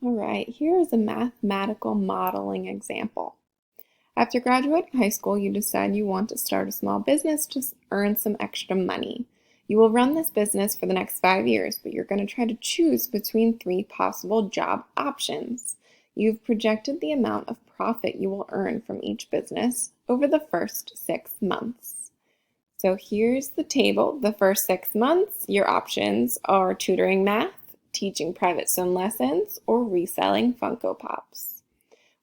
All right, here is a mathematical modeling example. After graduating high school, you decide you want to start a small business to earn some extra money. You will run this business for the next 5 years, but you're going to try to choose between three possible job options. You've projected the amount of profit you will earn from each business over the first 6 months. So here's the table. The first 6 months, your options are tutoring math, teaching private swim lessons, or reselling Funko Pops.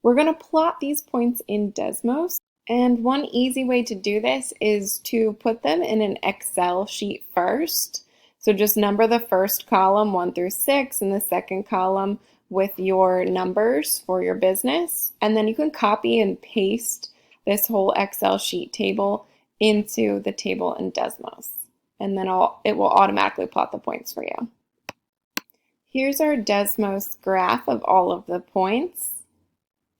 We're going to plot these points in Desmos, and one easy way to do this is to put them in an Excel sheet first. So just number the first column 1 through 6 and the second column with your numbers for your business, and then you can copy and paste this whole Excel sheet table into the table in Desmos, and then it will automatically plot the points for you. Here's our Desmos graph of all of the points.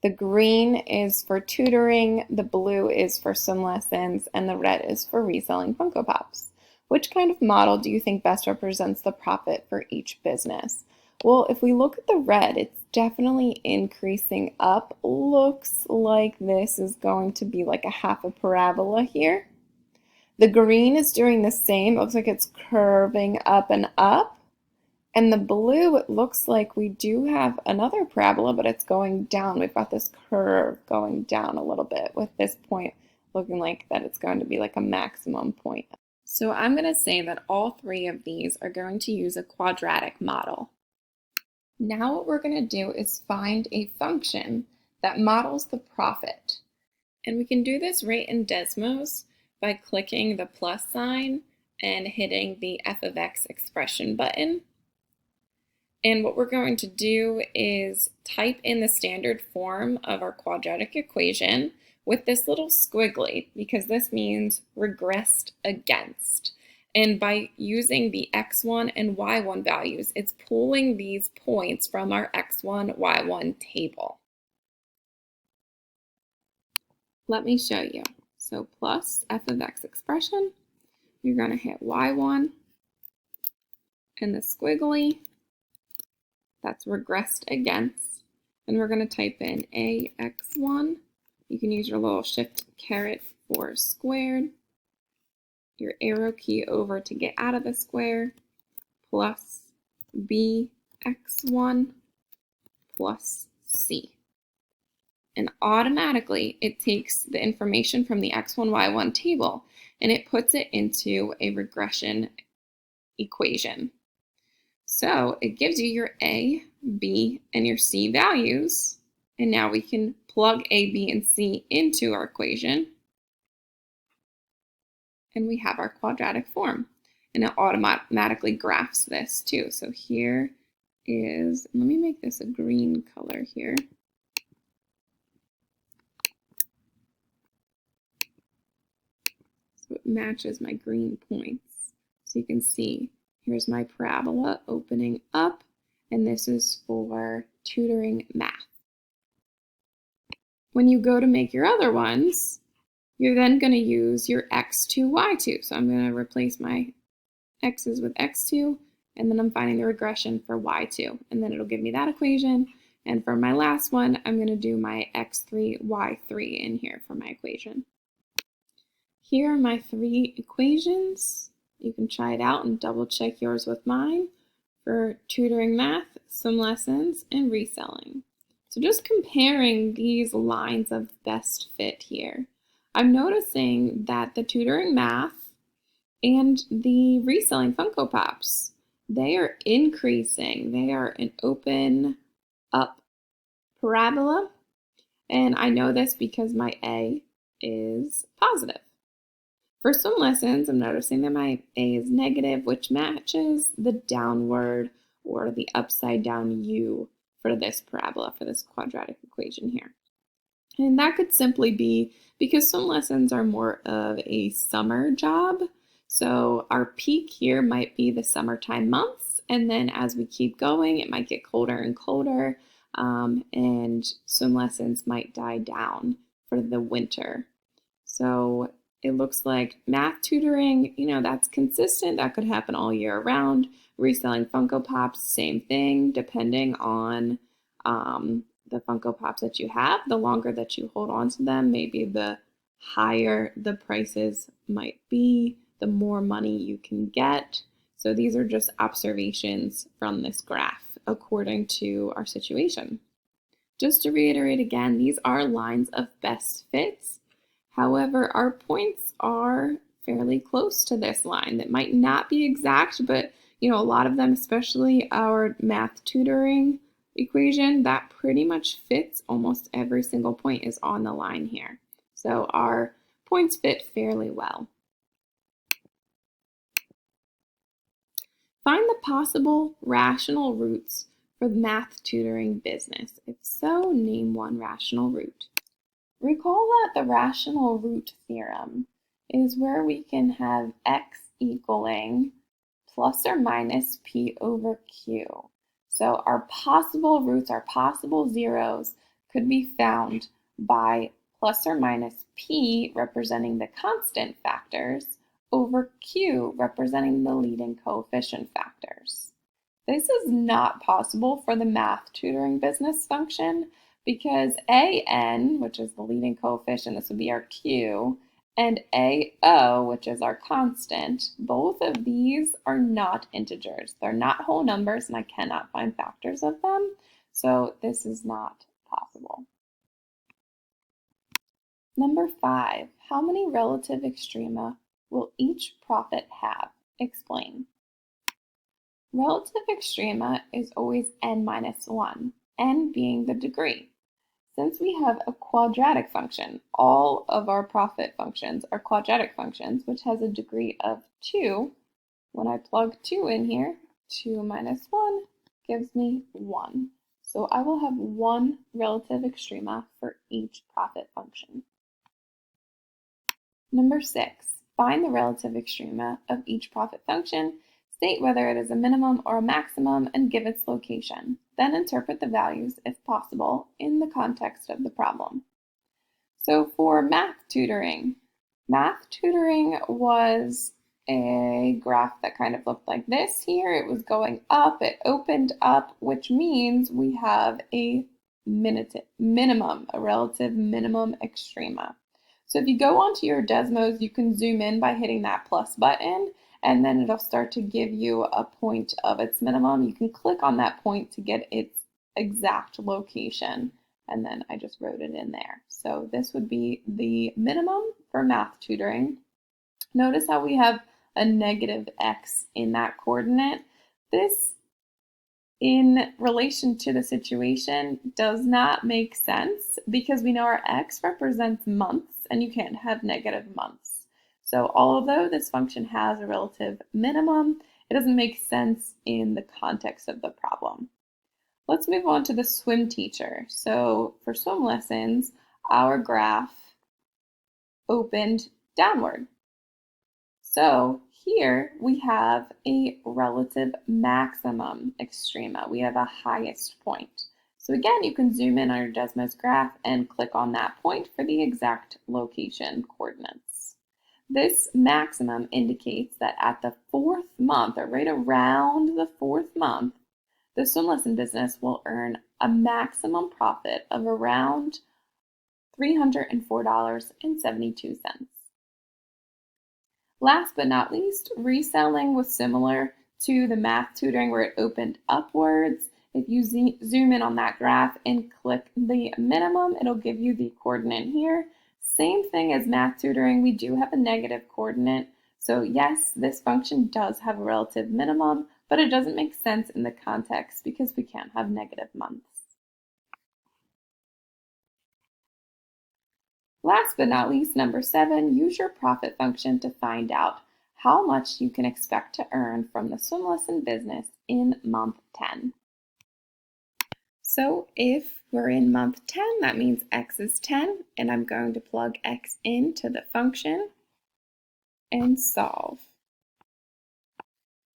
The green is for tutoring, the blue is for swim lessons, and the red is for reselling Funko Pops. Which kind of model do you think best represents the profit for each business? Well, if we look at the red, it's definitely increasing up. Looks like this is going to be like a half a parabola here. The green is doing the same. It looks like it's curving up and up. And the blue, it looks like we do have another parabola, but it's going down. We've got this curve going down a little bit with this point looking like that it's going to be like a maximum point. So I'm going to say that all three of these are going to use a quadratic model. Now what we're going to do is find a function that models the profit. And we can do this right in Desmos by clicking the plus sign and hitting the f of x expression button. And what we're going to do is type in the standard form of our quadratic equation with this little squiggly, because this means regressed against. And by using the x1 and y1 values, it's pulling these points from our x1, y1 table. Let me show you. So plus f of x expression, you're going to hit y1 and the squiggly. That's regressed against, and we're going to type in ax1. You can use your little shift caret for squared, your arrow key over to get out of the square, plus bx1 plus c. And automatically it takes the information from the x1, y1 table and it puts it into a regression equation. So it gives you your A, B, and your C values. And now we can plug A, B, and C into our equation. And we have our quadratic form. And it automatically graphs this too. So here is, let me make this a green color here. So it matches my green points. So you can see here's my parabola opening up, and this is for tutoring math. When you go to make your other ones, you're then going to use your x2, y2. So I'm going to replace my x's with x2, and then I'm finding the regression for y2, and then it'll give me that equation. And for my last one, I'm going to do my x3, y3 in here for my equation. Here are my three equations. You can try it out and double check yours with mine for tutoring math, swim lessons, and reselling. So just comparing these lines of best fit here, I'm noticing that the tutoring math and the reselling Funko Pops, they are increasing. They are an open up parabola. And I know this because my A is positive. For swim lessons, I'm noticing that my A is negative, which matches the downward or the upside down U for this parabola, for this quadratic equation here. And that could simply be because swim lessons are more of a summer job. So our peak here might be the summertime months, and then as we keep going, it might get colder and colder, and swim lessons might die down for the winter. So it looks like math tutoring, that's consistent. That could happen all year round. Reselling Funko Pops, same thing, depending on the Funko Pops that you have, the longer that you hold on to them, maybe the higher the prices might be, the more money you can get. So these are just observations from this graph according to our situation. Just to reiterate again, these are lines of best fits. However, our points are fairly close to this line. That might not be exact, but a lot of them, especially our math tutoring equation, that pretty much fits. Almost every single point is on the line here. So our points fit fairly well. Find the possible rational roots for the math tutoring business. If so, name one rational root. Recall that the rational root theorem is where we can have x equaling plus or minus p over q. So our possible roots, our possible zeros, could be found by plus or minus p representing the constant factors over q representing the leading coefficient factors. This is not possible for the math tutoring business function because an, which is the leading coefficient, this would be our q, and ao, which is our constant, both of these are not integers. They're not whole numbers, and I cannot find factors of them, so this is not possible. Number 5, how many relative extrema will each profit have? Explain. Relative extrema is always n minus 1, n being the degree. Since we have a quadratic function, all of our profit functions are quadratic functions, which has a degree of 2. When I plug 2 in here, 2 minus 1 gives me 1. So I will have 1 relative extrema for each profit function. Number 6, find the relative extrema of each profit function, state whether it is a minimum or a maximum, and give its location. Then interpret the values, if possible, in the context of the problem. So for math tutoring was a graph that kind of looked like this here. It was going up, it opened up, which means we have a minimum, a relative minimum extrema. So if you go onto your Desmos, you can zoom in by hitting that plus button, and then it'll start to give you a point of its minimum. You can click on that point to get its exact location, and then I just wrote it in there. So this would be the minimum for math tutoring. Notice how we have a negative x in that coordinate. This, in relation to the situation, does not make sense because we know our x represents months, and you can't have negative months. So although this function has a relative minimum, it doesn't make sense in the context of the problem. Let's move on to the swim teacher. So for swim lessons, our graph opened downward. So here we have a relative maximum extrema. We have a highest point. So again, you can zoom in on your Desmos graph and click on that point for the exact location coordinates. This maximum indicates that at the 4th month, or right around the 4th month, the swim lesson business will earn a maximum profit of around $304.72. Last but not least, reselling was similar to the math tutoring where it opened upwards. If you zoom in on that graph and click the minimum, it'll give you the coordinate here. Same thing as math tutoring, we do have a negative coordinate. So yes, this function does have a relative minimum, but it doesn't make sense in the context because we can't have negative months. Last but not least, number 7, use your profit function to find out how much you can expect to earn from the swim lesson business in month 10. So if we're in month 10, that means x is 10, and I'm going to plug x into the function and solve.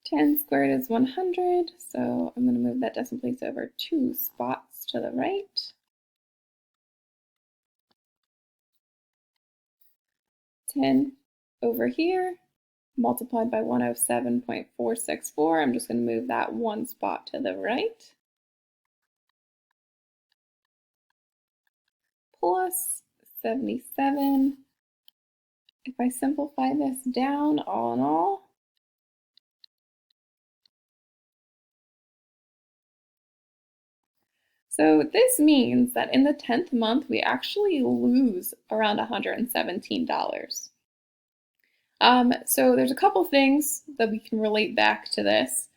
10 squared is 100, so I'm going to move that decimal place over 2 spots to the right. 10 over here, multiplied by 107.464. I'm just going to move that 1 spot to the right. plus 77. If I simplify this down, all in all, so this means that in the 10th month, we actually lose around $117. So there's a couple things that we can relate back to this.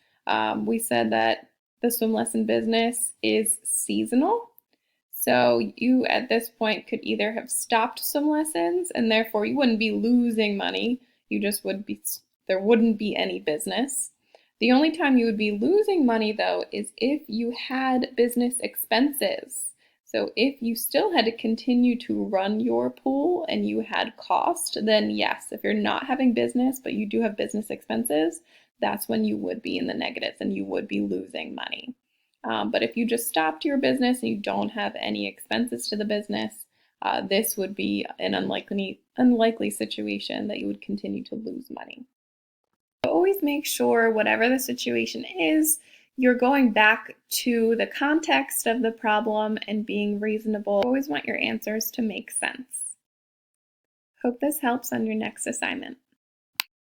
We said that the swim lesson business is seasonal. So you at this point could either have stopped swim lessons and therefore you wouldn't be losing money. You just would be, there wouldn't be any business. The only time you would be losing money though is if you had business expenses. So if you still had to continue to run your pool and you had cost, then yes, if you're not having business but you do have business expenses, that's when you would be in the negatives and you would be losing money. But if you just stopped your business and you don't have any expenses to the business, this would be an unlikely situation that you would continue to lose money. Always make sure, whatever the situation is, you're going back to the context of the problem and being reasonable. Always want your answers to make sense. Hope this helps on your next assignment.